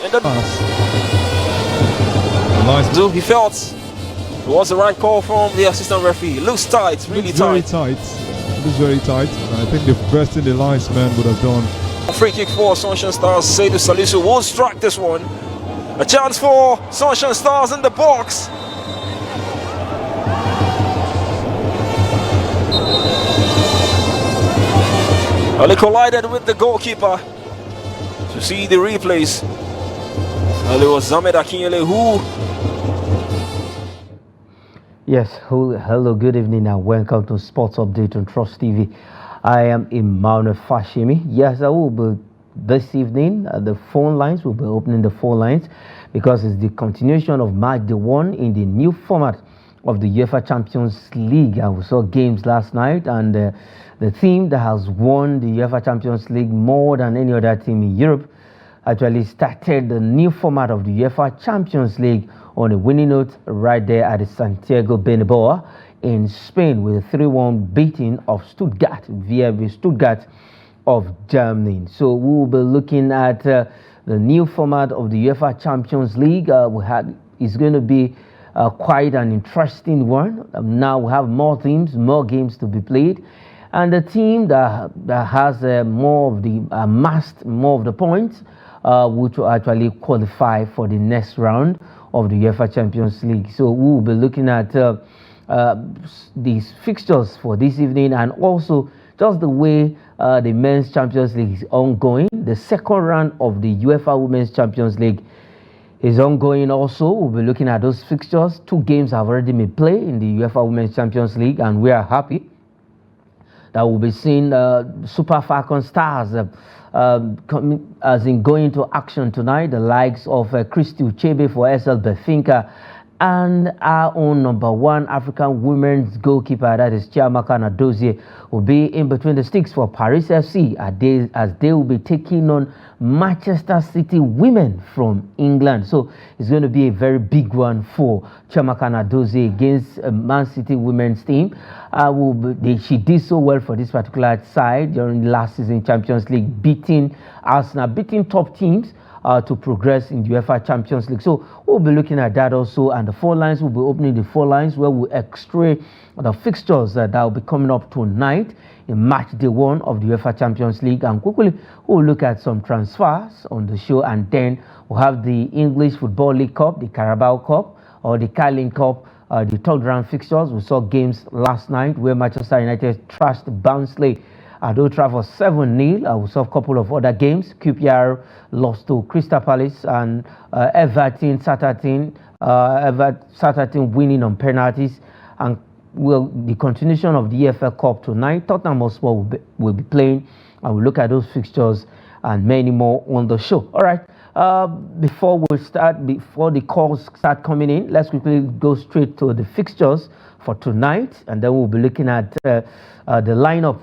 in the Nice. do he felt it was the right call from the assistant referee. It looks tight, really very tight. It is very tight. I think the best in the linesman would have done. Free kick for Sunshine Stars. Seydou Salisu will strike this one. A chance for Sunshine Stars in the box. Well, he collided with the goalkeeper. To see the replays. Well, it was Zamed Akinyele who. Yes, hello, good evening and welcome to Sports Update on Trust TV. I am Emmanuel Fashimi. Yes, I will be this evening. The phone lines will be opening the phone lines because it's the continuation of match day 1 in the new format of the UEFA Champions League. And we saw games last night, and the team that has won the UEFA Champions League more than any other team in Europe actually started the new format of the UEFA Champions League on a winning note right there at the Santiago Bernabeu in Spain with a 3-1 beating of Stuttgart, VfB Stuttgart of Germany. So we will be looking at the new format of the UEFA Champions League. It's going to be quite an interesting one. Now we have more teams, more games to be played, and the team that has more of the amassed more of the points, which will actually qualify for the next round of the UEFA Champions League. So we will be looking at these fixtures for this evening, and also just the way the Men's Champions League is ongoing. The second round of the UEFA Women's Champions League is ongoing also. We'll be looking at those fixtures. 2 games have already been played in the UEFA Women's Champions League, and we are happy that we'll be seeing Super Falcon Stars going into action tonight. The likes of Christy Uchebe for SL Benfica and our own #1 African women's goalkeeper, that is Chiamaka Nadozie, will be in between the sticks for Paris FC as they will be taking on Manchester City women from England. So it's going to be a very big one for Chiamaka Nadozie against Man City women's team. She did so well for this particular side during last season Champions League, beating Arsenal, beating top teams to progress in the UEFA Champions League. So we'll be looking at that also, and the phone lines will be opening the phone lines where we'll x-ray the fixtures that will be coming up tonight in match day 1 of the UEFA Champions League, and quickly we'll look at some transfers on the show, and then we'll have the English Football League Cup, the Carabao Cup or the Carling Cup, the third round fixtures. We saw games last night where Manchester United trashed Barnsley at Old Trafford 7-0. We saw a couple of other games. QPR lost to Crystal Palace, and Everton winning on penalties. And the continuation of the EFL Cup tonight. Tottenham Hotspur will be playing, and we'll look at those fixtures and many more on the show. All right. Before the calls start coming in, let's quickly go straight to the fixtures for tonight, and then we'll be looking at the lineup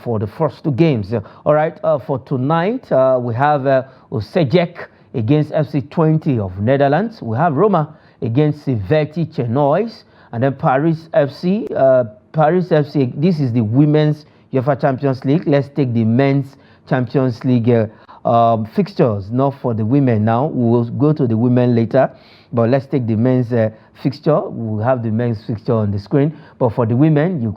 for the first 2 games. All right, for tonight, we have Osijek against FC20 of Netherlands. We have Roma against Servette Chenois, and then Paris FC. This is the Women's UEFA Champions League. Let's take the Men's Champions League fixtures, not for the women now. We'll go to the women later, but let's take the men's fixture. We'll have the men's fixture on the screen, but for the women, you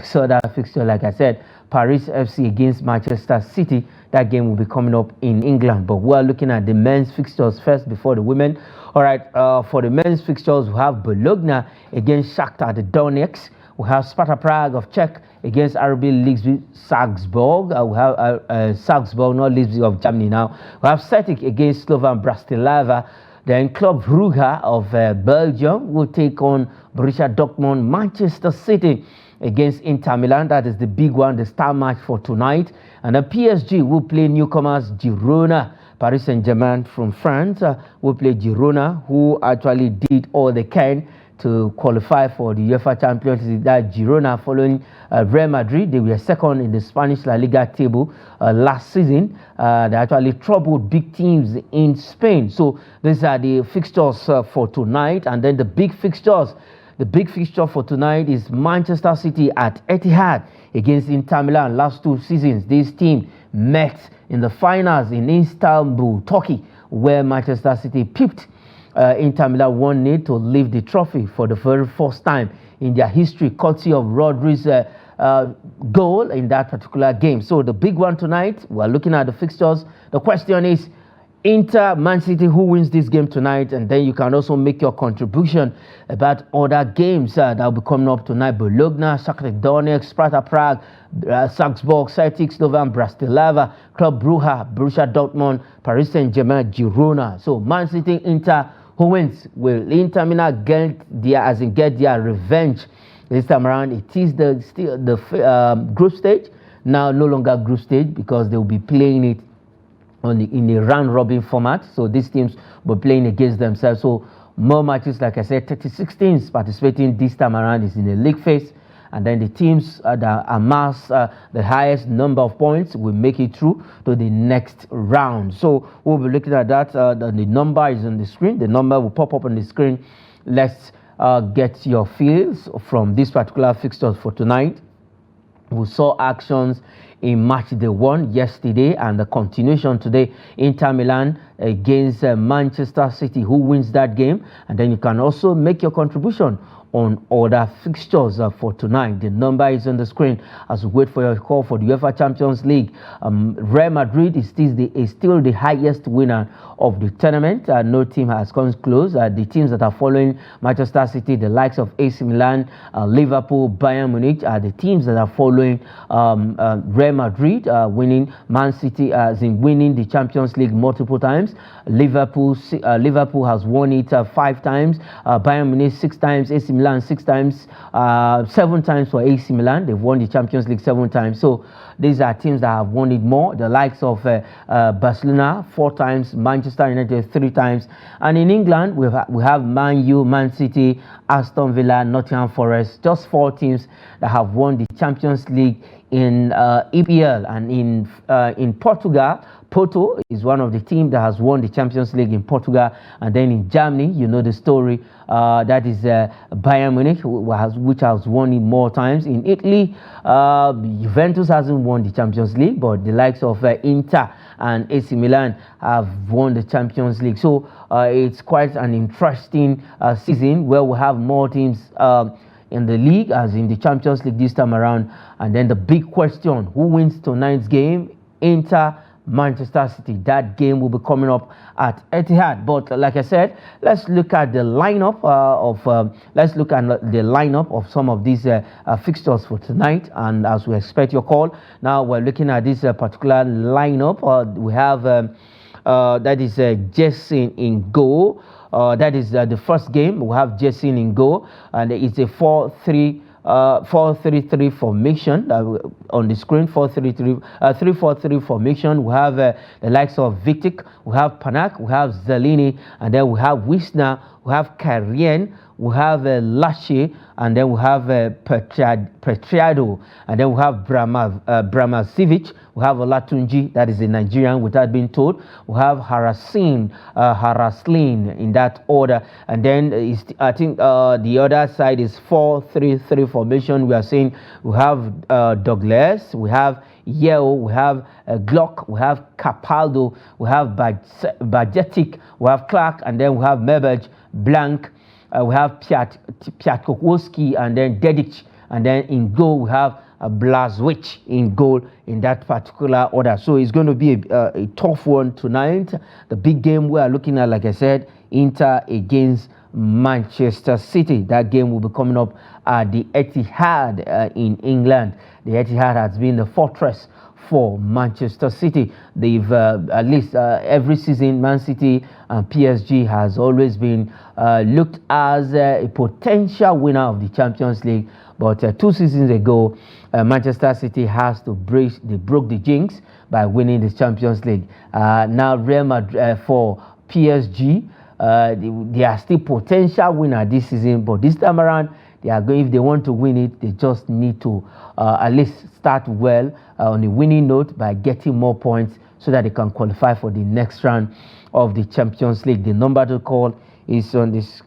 saw that fixture. Like I said, Paris FC against Manchester City. That game will be coming up in England, but we're looking at the men's fixtures first before the women. All right, for the men's fixtures, we have Bologna against Shakhtar Donetsk. We have Sparta Prague of Czech against RB Leipzig Salzburg. We have Salzburg, not Leipzig of Germany now. We have Celtic against Slovan Bratislava. Then Club Brugge of Belgium will take on Borussia Dortmund. Manchester City against Inter Milan. That is the big one, the star match for tonight. And then PSG will play newcomers Girona. Paris Saint-Germain from France will play Girona, who actually did all they can to qualify for the UEFA Champions League. That Girona, following Real Madrid, they were second in the Spanish La Liga table last season. They actually troubled big teams in Spain. So these are the fixtures for tonight. And then the big fixtures. The big fixture for tonight is Manchester City at Etihad against Inter Milan. Last 2 seasons, this team met in the finals in Istanbul, Turkey, where Manchester City pipped Inter Milan 1-0 to lift the trophy for the very first time in their history, courtesy of Rodri's goal in that particular game. So the big one tonight, we're looking at the fixtures. The question is, Inter, Man City, who wins this game tonight? And then you can also make your contribution about other games that will be coming up tonight. Bologna, Shakhtar Donetsk, Sparta Prague, Salzburg, Celtic, Slovan, Bratislava, Club Brugge, Borussia Dortmund, Paris Saint-Germain, Girona. So Man City, Inter, who wins? Will Inter Milan get their revenge this time around? It is the group stage, now no longer group stage, because they will be playing it in a round-robin format. So these teams were playing against themselves. So more matches, like I said, 36 teams participating this time around is in the league phase. And then the teams that amass the highest number of points will make it through to the next round. So we'll be looking at that. The number is on the screen. The number will pop up on the screen. Let's get your feels from this particular fixture for tonight. We saw actions in match day 1 yesterday, and the continuation today. Inter Milan against Manchester City. Who wins that game? And then you can also make your contribution on other fixtures for tonight. The number is on the screen as we wait for your call for the UEFA Champions League. Real Madrid is still the highest winner of the tournament. No team has come close. The teams that are following Manchester City, the likes of AC Milan, Liverpool, Bayern Munich, are the teams that are following Real Madrid, winning. Man City has been winning the Champions League multiple times. Liverpool has won it 5 times. Bayern Munich 6 times. AC Milan 6 times. 7 times for AC Milan. They've won the Champions League 7 times. So these are teams that have won it more. The likes of Barcelona 4 times. Manchester United 3 times. And in England, we have Man U, Man City, Aston Villa, Nottingham Forest. Just 4 teams that have won the Champions League in EPL. And in Portugal, Porto is one of the teams that has won the Champions League in Portugal. And then in Germany, you know the story, that is Bayern Munich, which has won it more times. In Italy, Juventus hasn't won the Champions League, but the likes of Inter and AC Milan have won the Champions League. So it's quite an interesting season where we have more teams in the league as in the Champions League this time around. And then the big question, who wins tonight's game? Inter, Manchester City. That game will be coming up at Etihad. But like I said, let's look at the lineup of some of these fixtures for tonight. And as we expect your call, now we're looking at this particular lineup. We have that is Jesse in goal. That is the first game. We have Jesse in goal, and it's a 4-3-3 formation on the screen. 3-4-3 formation. We have the likes of Vitic, we have Panak, we have Zalini, and then we have Wisner, we have Karien, we have Lashe, and then we have Petriado, and then we have Brahmasivic, we have Olatunji, that is a Nigerian without being told. We have Haraslin in that order, and then I think the other side is 4-3-3 formation. We are saying we have Douglas, we have Yeo, we have Glock, we have Capaldo, we have Bajetic, we have Clark, and then we have Mebej, Blank, we have Piatkowski, and then Dedic, and then in goal we have Blazwich in goal in that particular order. So it's going to be a tough one tonight. The big game we are looking at, like I said, Inter against Manchester City. That game will be coming up at the Etihad in England. The Etihad has been the fortress for Manchester City. They've at least every season, Man City and PSG has always been looked as a potential winner of the Champions League. But 2 seasons ago, Manchester City broke the jinx by winning the Champions League. Now Real Madrid, for PSG, they are still potential winner this season, but this time around, they are going. If they want to win it, they just need to at least start well on a winning note by getting more points so that they can qualify for the next round of the Champions League. The number to call is on this.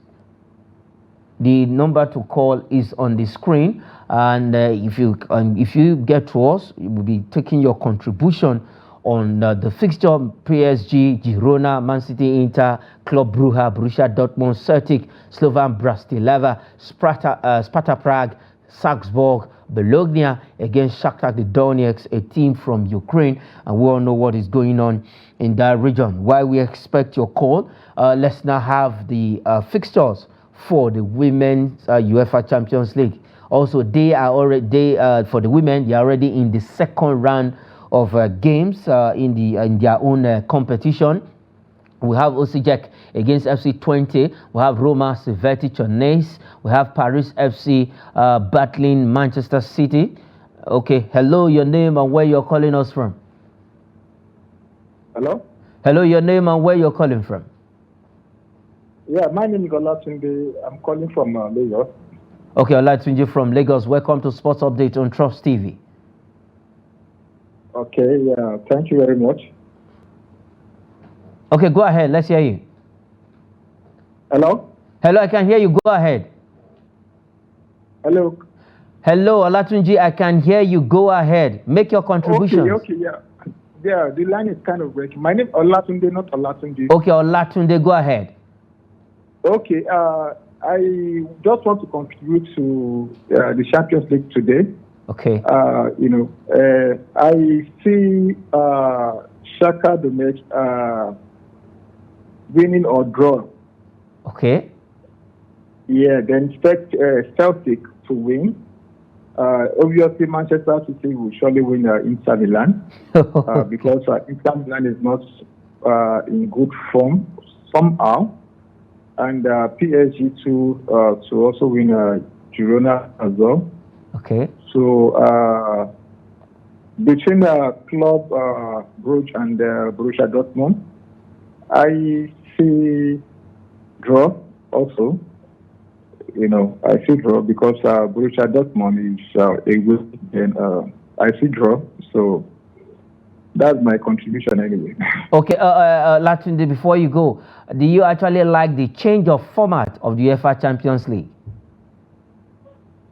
The number to call is on the screen, and if you get to us, we will be taking your contribution on the fixture: PSG, Girona, Man City, Inter, Club Brugge, Borussia Dortmund, Celtic, Slovan Bratislava, Sparta Prague, Salzburg, Bologna against Shakhtar Donetsk, a team from Ukraine, and we all know what is going on in that region. While we expect your call, let's now have the fixtures for the women's UEFA Champions League. Also, they are already for the women. They are already in the second round of games in their own competition. We have Osijek against FC 20. We have Roma Sveltic on Nice. We have Paris FC battling Manchester City. Okay, hello, your name and where you're calling us from. Hello? Hello, your name and where you're calling from. Yeah, my name is Olatunde. I'm calling from Lagos. Okay, Olatunde from Lagos. Welcome to Sports Update on Trust TV. Okay, yeah, thank you very much. Okay, go ahead. Let's hear you. Hello? Hello, I can hear you. Go ahead. Hello? Hello, Olatunji, I can hear you. Go ahead. Make your contribution. Okay, yeah. Yeah, the line is kind of breaking. My name is Olatunde, not Olatunji. Okay, Olatunde, go ahead. Okay, I just want to contribute to the Champions League today. Okay. I see Shakhtar Donetsk winning or draw. Okay. Yeah, then expect Celtic to win. Obviously, Manchester City will surely win Inter Milan because Inter Milan is not in good form somehow. And PSG to also win Girona as well. Okay. So between Club Brugge and Borussia Dortmund, I see draw also. I see draw because Borussia Dortmund is a good. Then I see draw. So that's my contribution anyway. Okay, Latunde, before you go, do you actually like the change of format of the UEFA Champions League?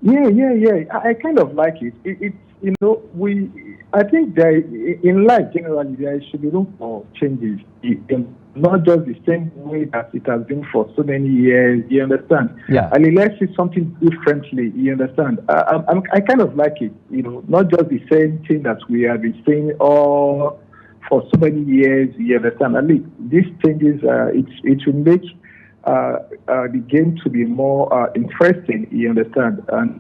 Yeah. I kind of like it. I think in life generally there should be room for changes. Not just the same way that it has been for so many years. You understand? Yeah. And let's see something differently. You understand? I kind of like it. Not just the same thing that we have been saying all for so many years. You understand? At least these changes, it will make the game to be more interesting. You understand? And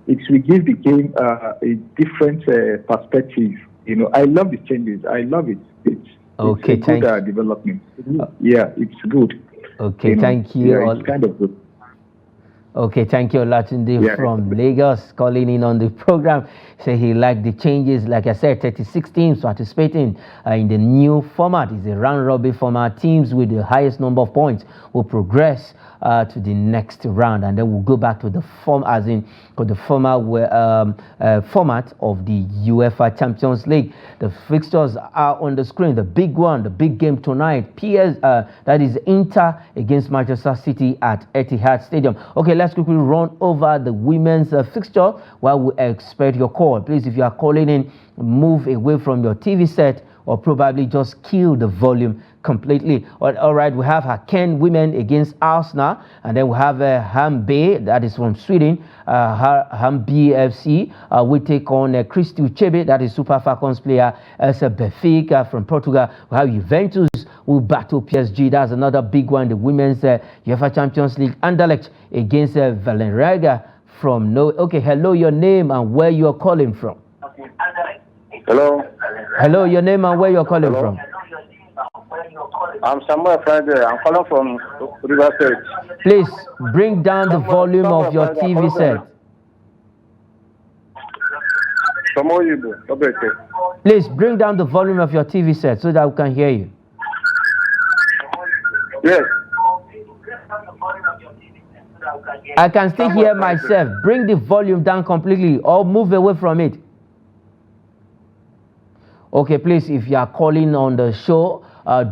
it will give the game a different perspective. I love the changes. I love it. Okay, it's a good development. Yeah, it's good. Okay, thank you. Yeah, it's kind of good. Okay, thank you, Olatunde from Lagos, calling in on the program. Say he liked the changes. Like I said, 36 teams participating in the new format. It's a round-robin format. Teams with the highest number of points will progress to the next round, and then we'll go back to the format of the UEFA Champions League. The fixtures are on the screen. The big one, the big game tonight. That is Inter against Manchester City at Etihad Stadium. Okay, let's quickly run over the women's fixture while we expect your call. Please, if you are calling in, move away from your TV set or probably just kill the volume completely. All right, we have Haken women against Arsenal, and then we have Hambe, that is from Sweden. Hambe FC we take on Christy Uchebe, that is Super Falcons player. Elsa Benfica from Portugal. We have Juventus will battle PSG. That's another big one. The women's UEFA Champions League. Anderlecht against Valencia from Norway. Okay, hello, your name and where you are calling from. Hello. Hello, your name and where you're calling from. I'm Samuel Friday. I'm calling from River State. Please bring down the volume of your TV set. Please bring down the volume of your TV set so that we can hear you. Yes. I can still hear myself. Bring the volume down completely or move away from it. Okay, please, if you are calling on the show,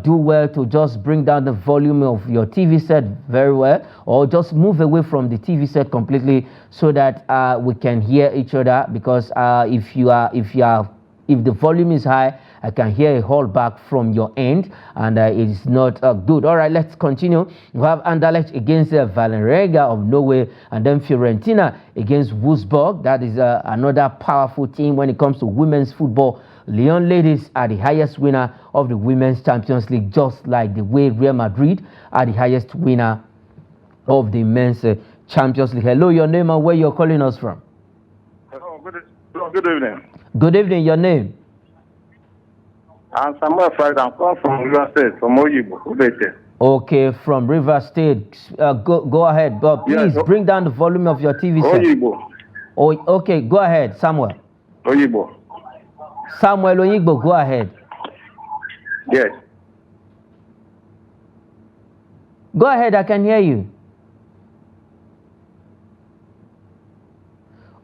do well to just bring down the volume of your TV set very well, or just move away from the TV set completely so that we can hear each other. Because if you are if the volume is high, I can hear a hold back from your end, and it is not good. All right, let's continue. We have Anderlecht against Valerenga of Norway, and then Fiorentina against Wolfsburg. That is another powerful team when it comes to women's football. Lyon ladies are the highest winner of the Women's Champions League, just like the way Real Madrid are the highest winner of the Men's Champions League. Hello, your name and where you're calling us from? Hello, good evening. Good evening, your name? I'm Samuel Friday. I'm calling from River State, from Oyibo. Okay, from River State. Go ahead, but please bring down the volume of your TV set. Oyibo. Oh, okay, go ahead, Samuel. Oyibo. Samuel Oyigbo, go ahead. Yes. Go ahead, I can hear you.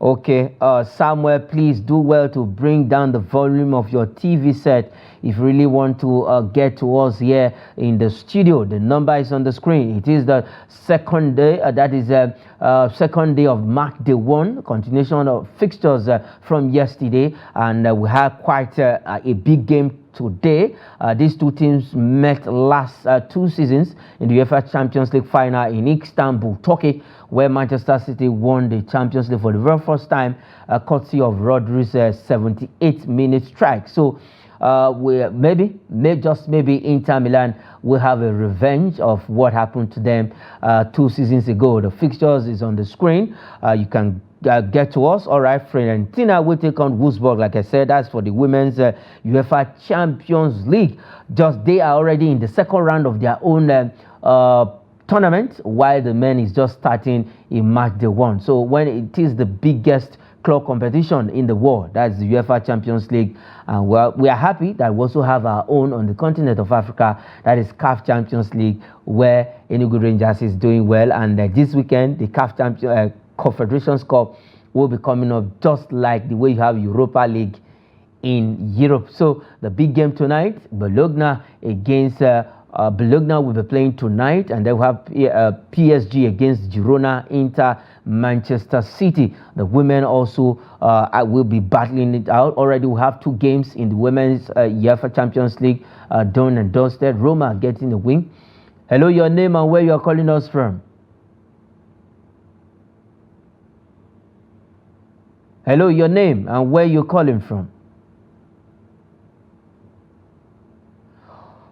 Okay, Samuel, please do well to bring down the volume of your TV set if you really want to get to us here in the studio. The number is on the screen. It is the second day, that is second day of March Day 1, continuation of fixtures from yesterday, and we had quite a big game today. These two teams met last 2 seasons in the UEFA Champions League final in Istanbul, Turkey, where Manchester City won the Champions League for the very first time, courtesy of Rodri's 78-minute strike. So just maybe Inter Milan will have a revenge of what happened to them 2 seasons ago. The fixtures is on the screen. You can get to us. All right, Fiorentina will take on Wolfsburg. Like I said, that's for the women's UEFA Champions League. Just they are already in the second round of their own tournament, while the men is just starting in March Day 1. So when it is the biggest club competition in the world, that's the UEFA Champions League, and we are happy that we also have our own on the continent of Africa, that is CAF Champions League, where Enugu Rangers is doing well, and this weekend the CAF Confederations Cup will be coming up, just like the way you have Europa League in Europe. So the big game tonight, Bologna against Bologna will be playing tonight, and then we have PSG against Girona, Inter, Manchester City. The women also will be battling it out. Already we have 2 games in the women's UEFA Champions League, done and dusted. Roma getting the win. Hello, your name and where you are calling us from? Hello, your name and where you're calling from?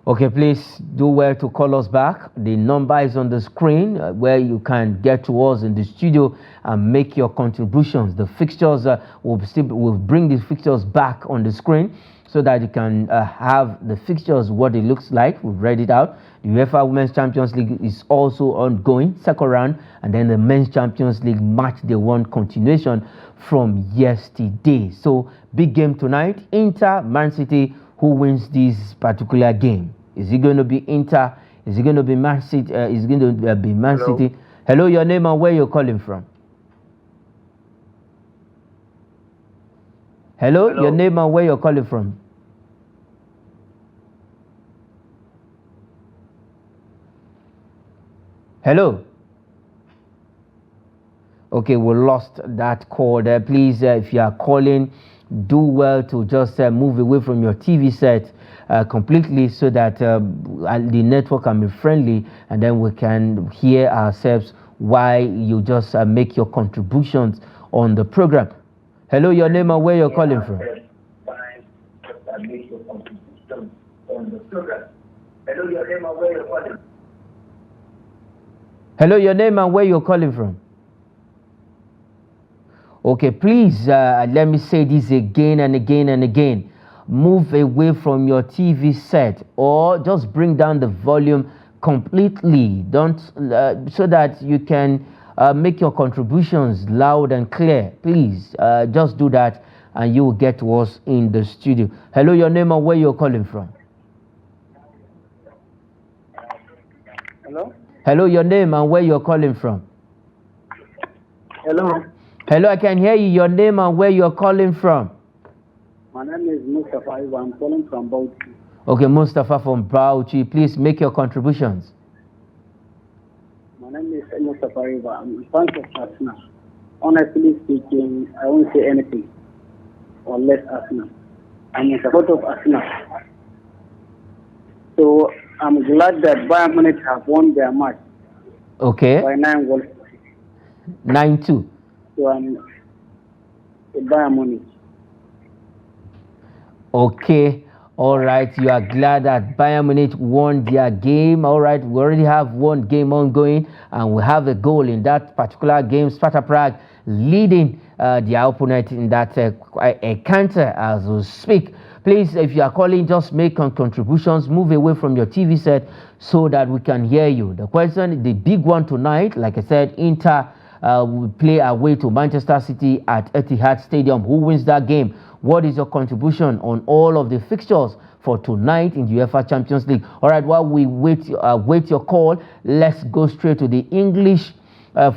Okay, please do well to call us back. The number is on the screen where you can get to us in the studio and make your contributions. The fixtures will bring the fixtures back on the screen so that you can have the fixtures, what it looks like. We've read it out. The UEFA Women's Champions League is also ongoing, second round, and then the Men's Champions League Match Day 1 continuation from yesterday. So big game tonight, Inter, Man City. Who wins this particular game? Is it going to be Inter? Is it going to be Man City? Is it going to be Man City? Hello, your name and where you're calling from? Hello, your name and where you're calling from? Hello. Okay, we lost that call there. Please, if you are calling, do well to just move away from your TV set completely so that the network can be friendly, and then we can hear ourselves while you just make your contributions on the program. Hello, your name and where you're calling from? Hello, your name and where you're calling from? Okay, please let me say this again and again and again. Move away from your TV set, or just bring down the volume completely. Don't so that you can make your contributions loud and clear. Please just do that, and you will get to us in the studio. Hello, your name and where you're calling from? Hello. Hello, your name and where you're calling from? Hello. Hello, I can hear you. Your name and where you're calling from? My name is Mustafa. I'm calling from Bauchi. Okay, Mustafa from Bauchi. Please make your contributions. My name is Mustafa. I'm a fan of Arsenal. Honestly speaking, I won't say anything unless Arsenal. I'm a supporter of Arsenal. So I'm glad that Bayern Munich have won their match Okay. by 9 goals. 9-2. So I'm a Bayern Munich. Okay. All right. You are glad that Bayern Munich won their game. All right. We already have one game ongoing, and we have a goal in that particular game. Sparta Prague leading their opponent in that encounter as we speak. Please, if you are calling, just make contributions. Move away from your TV set so that we can hear you. The question, the big one tonight, like I said, Inter will play away to Manchester City at Etihad Stadium. Who wins that game? What is your contribution on all of the fixtures for tonight in the UEFA Champions League? All right, while we wait your call, let's go straight to the English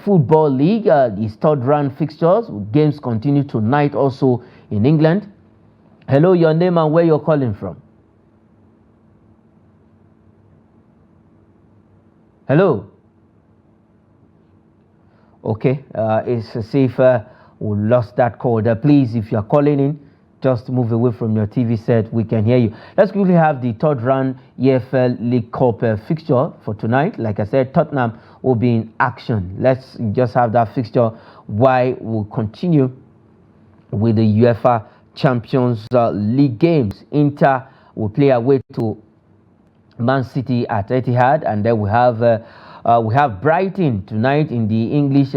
Football League. These third round fixtures. Games continue tonight also in England. Hello, your name and where you're calling from. Hello. Okay, it's as if we lost that call. Please, if you are calling in, just move away from your TV set. We can hear you. Let's quickly have the third round EFL League Cup fixture for tonight. Like I said, Tottenham will be in action. Let's just have that fixture while we'll continue with the UEFA Champions League games. Inter will play away to Man City at Etihad, and then we have Brighton tonight in the English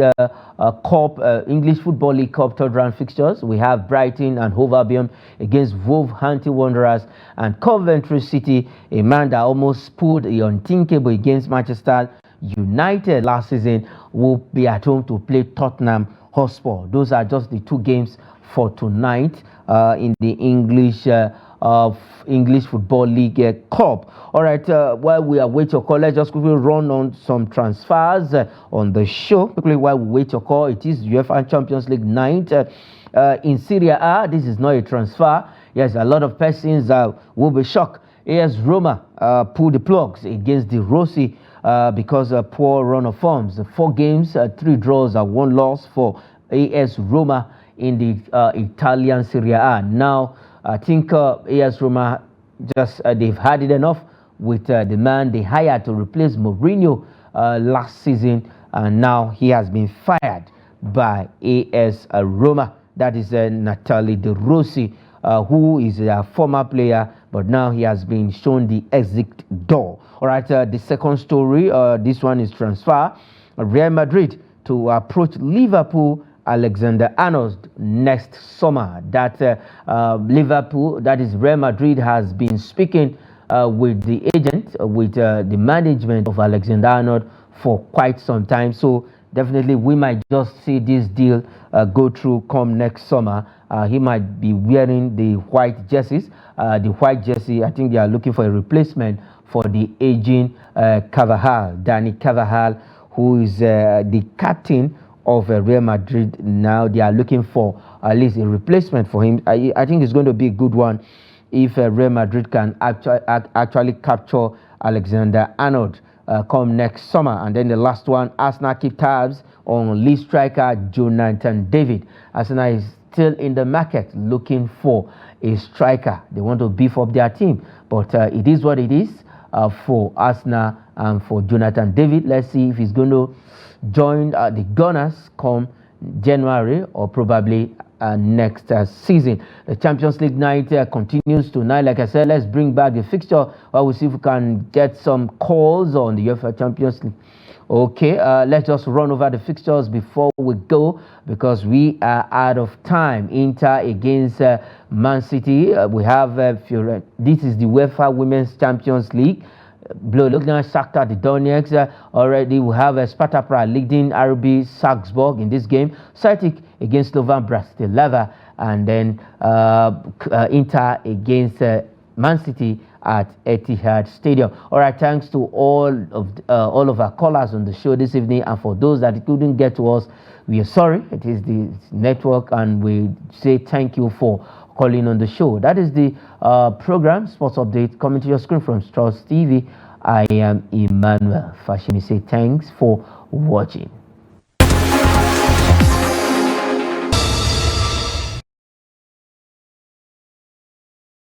English Football League Cup third round fixtures. We have Brighton and Hove Albion against Wolverhampton Wanderers, and Coventry City, a man that almost pulled the unthinkable against Manchester United last season, will be at home to play Tottenham Hotspur. Those are just the two games for tonight in the English Football League Cup. All right, while we await your call, let's just quickly run on some transfers on the show. Quickly, while we wait your call, it is UEFA Champions League night in Serie A. This is not a transfer. Yes, a lot of persons will be shocked. AS Roma pulled the plugs against the Rossi because of poor run of forms. 4 games, 3 draws and 1 loss for AS Roma in the Italian Serie A. Now, I think AS Roma just they've had it enough with the man they hired to replace Mourinho last season, and now he has been fired by AS Roma. That is Natale De Rossi, who is a former player, but now he has been shown the exit door. All right, the second story, this one is transfer. Real Madrid to approach Liverpool Alexander-Arnold next summer. That Liverpool, that is Real Madrid, has been speaking with the agent, with the management of Alexander-Arnold for quite some time. So definitely we might just see this deal go through come next summer. He might be wearing the white jerseys. The white jersey, I think they are looking for a replacement for the aging Carvajal, Dani Carvajal, who is the captain of Real Madrid. Now they are looking for at least a replacement for him. I think it's going to be a good one if Real Madrid can actually capture Alexander-Arnold come next summer. And then the last one, Arsenal keep tabs on lead striker Jonathan David. Arsenal is still in the market looking for a striker. They want to beef up their team, but it is what it is for Arsenal and for Jonathan David. Let's see if he's going to join the Gunners come January or probably next season. The Champions League night continues tonight. Like I said, let's bring back the fixture while we see if we can get some calls on the UEFA Champions League. Okay, let's just run over the fixtures before we go because we are out of time. Inter against Man City. We have this is the UEFA Women's Champions League. Looking at Shakhtar Donetsk, already we have Sparta Prague leading RB Salzburg in this game. Celtic against Slovan Bratislava, and then Inter against Man City at Etihad Stadium. All right, thanks to all of our callers on the show this evening, and for those that couldn't get to us, we are sorry. It is the network, and we say thank you for calling on the show. That is the program Sports Update coming to your screen from Strauss TV. I am Emmanuel Fashimi. Say thanks for watching.